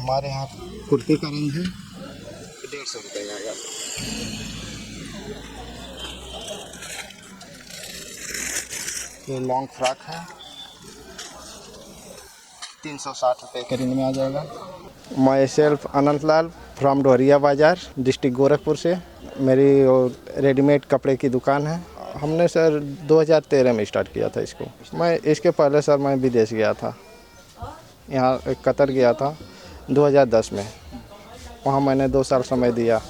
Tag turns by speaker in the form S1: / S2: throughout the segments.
S1: हमारे यहाँ कुर्ती का रेंज है 150 रुपये का आएगा। ये लॉन्ग फ्रॉक है 360 रुपये के रेंज में आ जाएगा। My self Anant Lal from डोरिया बाज़ार डिस्ट्रिक्ट गोरखपुर से। मेरी रेडीमेड कपड़े की दुकान है। हमने सर 2013 में स्टार्ट किया था इसको। मैं इसके पहले सर मैं विदेश गया था, यहाँ कतर गया था 2010 में। वहाँ मैंने 2 साल समय दिया।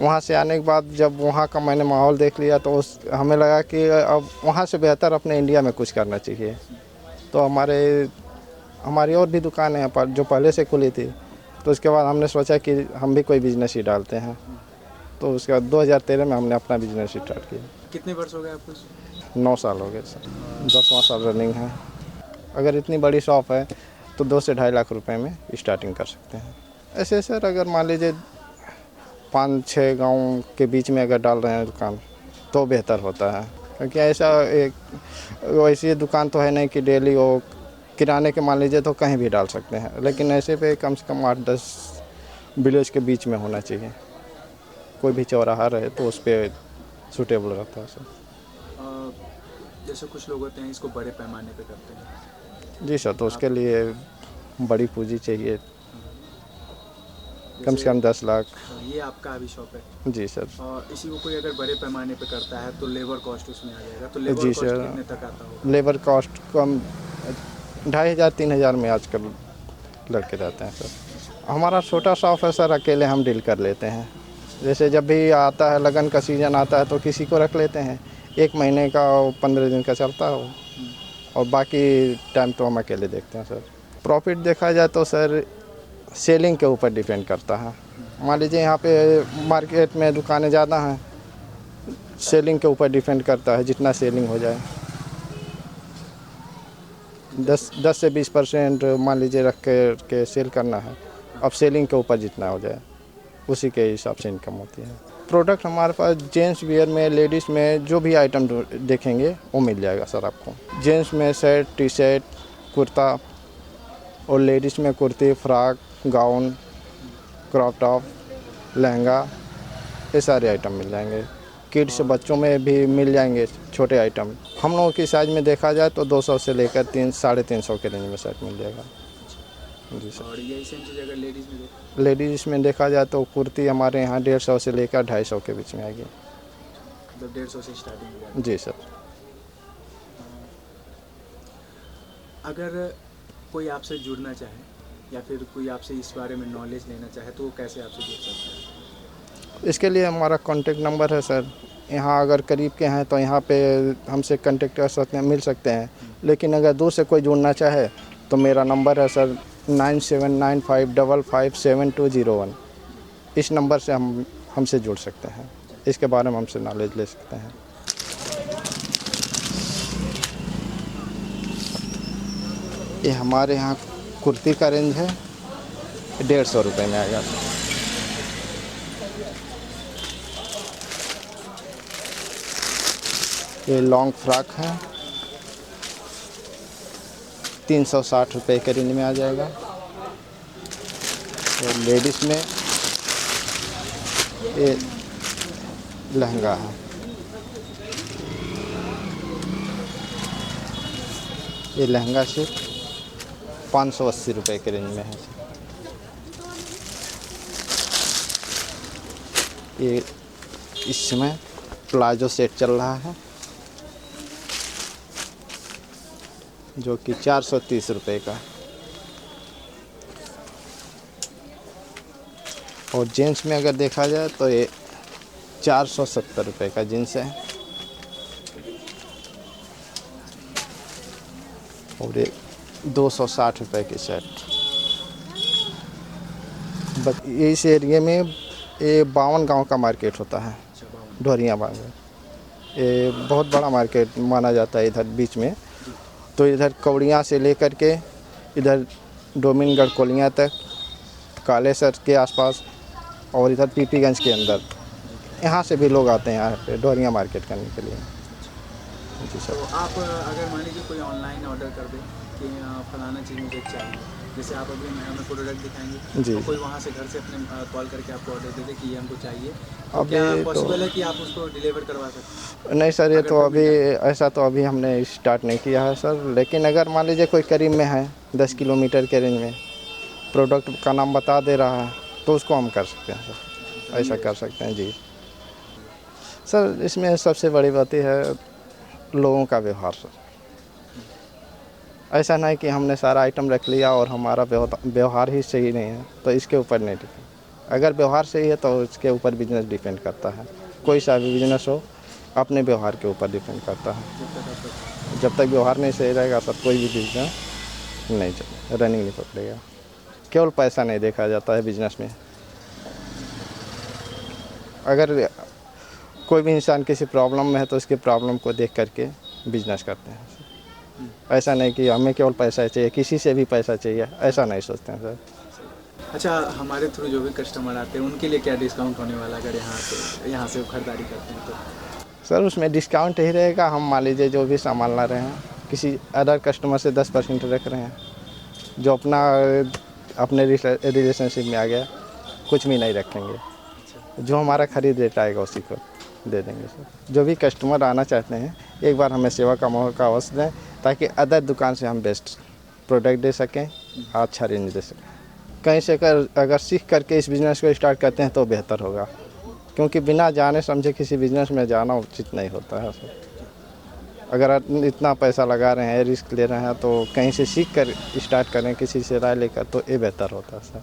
S1: वहाँ से आने के बाद जब वहाँ का मैंने माहौल देख लिया तो हमें लगा कि अब वहाँ से बेहतर अपने इंडिया में कुछ करना चाहिए। तो हमारी और भी दुकानें हैं जो पहले से खुली थी। तो उसके बाद हमने सोचा कि हम भी कोई बिज़नेस ही डालते हैं। तो उसके बाद 2013 में हमने अपना बिज़नेस स्टार्ट किया।
S2: कितने वर्ष हो गए आपको?
S1: 9 साल हो गए सर, 10वां साल रनिंग है। अगर इतनी बड़ी शॉप है तो 2 से 2.5 लाख रुपए में स्टार्टिंग कर सकते हैं। ऐसे सर अगर मान लीजिए 5-6 गांव के बीच में अगर डाल रहे हैं दुकान तो बेहतर होता है, क्योंकि ऐसा वैसी दुकान तो है नहीं कि डेली वो किराने के मान लीजिए तो कहीं भी डाल सकते हैं, लेकिन ऐसे पे कम से कम 8-10 विलेज के बीच में होना चाहिए। कोई भी चौराहा रहे तो उस पर सूटेबल रहता है सर।
S2: जैसे कुछ लोग होते हैं इसको बड़े पैमाने पे करते हैं।
S1: जी सर, तो उसके लिए बड़ी पूंजी चाहिए, कम से कम 10 लाख।
S2: ये आपका अभी शॉप है? जी
S1: सर।
S2: और इसी को कोई अगर बड़े पैमाने पे करता है तो लेबर कॉस्ट उसमें आ जाएगा। तो लेबर
S1: जी
S2: कॉस्ट
S1: सर,
S2: कितने तक आता होगा?
S1: लेबर कॉस्ट कम 2500-3000 में आजकल लड़के रहते हैं सर। हमारा छोटा शॉप है सर, अकेले हम डील कर लेते हैं। जैसे जब भी आता है लगन का सीज़न आता है तो किसी को रख लेते हैं, 1 महीने का 15 दिन का चलता है वो, और बाकी टाइम तो हम अकेले देखते हैं सर। प्रॉफिट देखा जाए तो सर सेलिंग के ऊपर डिपेंड करता है। मान लीजिए यहाँ पे मार्केट में दुकानें ज़्यादा हैं, सेलिंग के ऊपर डिपेंड करता है, जितना सेलिंग हो जाए 10 से 20% मान लीजिए रख के सेल करना है। अब सेलिंग के ऊपर जितना हो जाए उसी के हिसाब से इनकम होती है। प्रोडक्ट हमारे पास जेंट्स वियर में, लेडीज़ में जो भी आइटम देखेंगे वो मिल जाएगा सर आपको। जेंट्स में शर्ट, टी शर्ट, कुर्ता, और लेडीज़ में kurti, frock, gown, crop top, lehenga, ये सारे आइटम मिल जाएंगे। किड्स बच्चों में भी मिल जाएंगे छोटे आइटम। हम लोगों की साइज़ में देखा जाए तो 200 से लेकर 300-350 के रेंज में शर्ट मिल जाएगा। जी सर।
S2: और यही सेम चीज़ अगर
S1: लेडीज़ में देखा जाए तो कुर्ती हमारे यहाँ 150 से लेकर 250 के बीच में आएगी।
S2: मतलब 150 से स्टार्टिंग है?
S1: जी सर।
S2: अगर कोई आपसे जुड़ना चाहे या फिर कोई आपसे इस बारे में नॉलेज लेना चाहे तो वो कैसे आपसे जुड़ सकता है?
S1: इसके लिए हमारा कॉन्टेक्ट नंबर है सर। यहाँ अगर करीब के हैं तो यहाँ पे हमसे कॉन्टेक्ट कर सकते हैं, मिल सकते हैं। लेकिन अगर दूर से कोई जुड़ना चाहे तो मेरा नंबर है सर 9795557201। इस नंबर से हमसे जुड़ सकते हैं, इसके बारे में हमसे नॉलेज ले सकते हैं। ये हमारे यहाँ कुर्ती का रेंज है 150 रुपये में आएगा। ये लॉन्ग फ्रॉक है 360 रुपये के रेंज में आ जाएगा। और लेडीज़ में ये लहंगा है, ये लहंगा सिर्फ 580 रुपये के रेंज में है। ये इस समय प्लाजो सेट चल रहा है जो कि 430 रुपये का। और जीन्स में अगर देखा जाए तो ये 470 रुपये का जीन्स है। और ये 260 रुपये की शर्ट। बस इस एरिए में ये 52 गांव का मार्केट होता है, ढोरिया बाग। ये बहुत बड़ा मार्केट माना जाता है इधर बीच में। तो इधर कौड़ियाँ से लेकर के इधर डोमिनगढ़ कोलियाँ तक, कालेसर के आसपास, और इधर पीपीगंज के अंदर, यहाँ से भी लोग आते हैं यहाँ पे ढोरिया मार्केट करने के लिए। जी सर।
S2: तो आप अगर मान लीजिए कोई ऑनलाइन ऑर्डर कर दे कि फलाना चीज़ मुझे चाहिए जैसे आप अभी हमें प्रोडक्ट दिखाएंगे
S1: जी।
S2: तो कोई वहाँ से घर से अपने कॉल करके आपको ऑर्डर दे दे कि ये हमको चाहिए, तो
S1: अभी
S2: क्या
S1: तो
S2: पॉसिबल है कि आप उसको डिलीवर करवा सकते
S1: नहीं सर, ये
S2: अगर
S1: तो
S2: कोई
S1: अभी
S2: मिल जाए?
S1: ऐसा तो अभी हमने स्टार्ट नहीं किया है सर, लेकिन अगर मान लीजिए कोई करीब में है 10 किलोमीटर के रेंज में, प्रोडक्ट का नाम बता दे रहा है, तो उसको हम कर सकते हैं सर, ऐसा कर सकते हैं जी। सर इसमें सबसे बड़ी बात यह है लोगों का व्यवहार सर। ऐसा नहीं कि हमने सारा आइटम रख लिया और हमारा व्यवहार ही सही नहीं है तो इसके ऊपर नहीं डिपेंड। अगर व्यवहार सही है तो इसके ऊपर बिजनेस डिपेंड करता है। कोई सा भी बिजनेस हो अपने व्यवहार के ऊपर डिपेंड करता है। जब तक व्यवहार नहीं सही रहेगा सर कोई भी बिजनेस नहीं चले, रनिंग नहीं पकड़ेगा। केवल पैसा नहीं देखा जाता है बिजनेस में। अगर कोई भी इंसान किसी प्रॉब्लम में है तो उसकी प्रॉब्लम को देख करके बिजनेस करते हैं। ऐसा नहीं कि हमें केवल पैसा चाहिए, किसी से भी पैसा चाहिए, ऐसा नहीं सोचते हैं सर।
S2: अच्छा, हमारे थ्रू जो भी कस्टमर आते हैं उनके लिए क्या डिस्काउंट होने वाला अगर यहाँ से खरीदारी करते हैं तो?
S1: सर उसमें डिस्काउंट ही रहेगा। हम मान लीजिए जो भी सामान ला रहे हैं किसी अदर कस्टमर से 10% रख रहे हैं, जो अपने रिलेशनशिप में आ गया कुछ भी नहीं रखेंगे। जो हमारा खरीद रेट आएगा उसी को दे देंगे सर। जो भी कस्टमर आना चाहते हैं एक बार हमें सेवा का मौका अवश्य दें, ताकि अदर दुकान से हम बेस्ट प्रोडक्ट दे सकें, अच्छा रेंज दे सकें। कहीं से अगर सीख करके इस बिज़नेस को स्टार्ट करते हैं तो बेहतर होगा, क्योंकि बिना जाने समझे किसी बिज़नेस में जाना उचित नहीं होता है सर। अगर आप इतना पैसा लगा रहे हैं, रिस्क ले रहे हैं, तो कहीं से सीख कर स्टार्ट करें, किसी से राय लेकर, तो ये बेहतर होता है सर।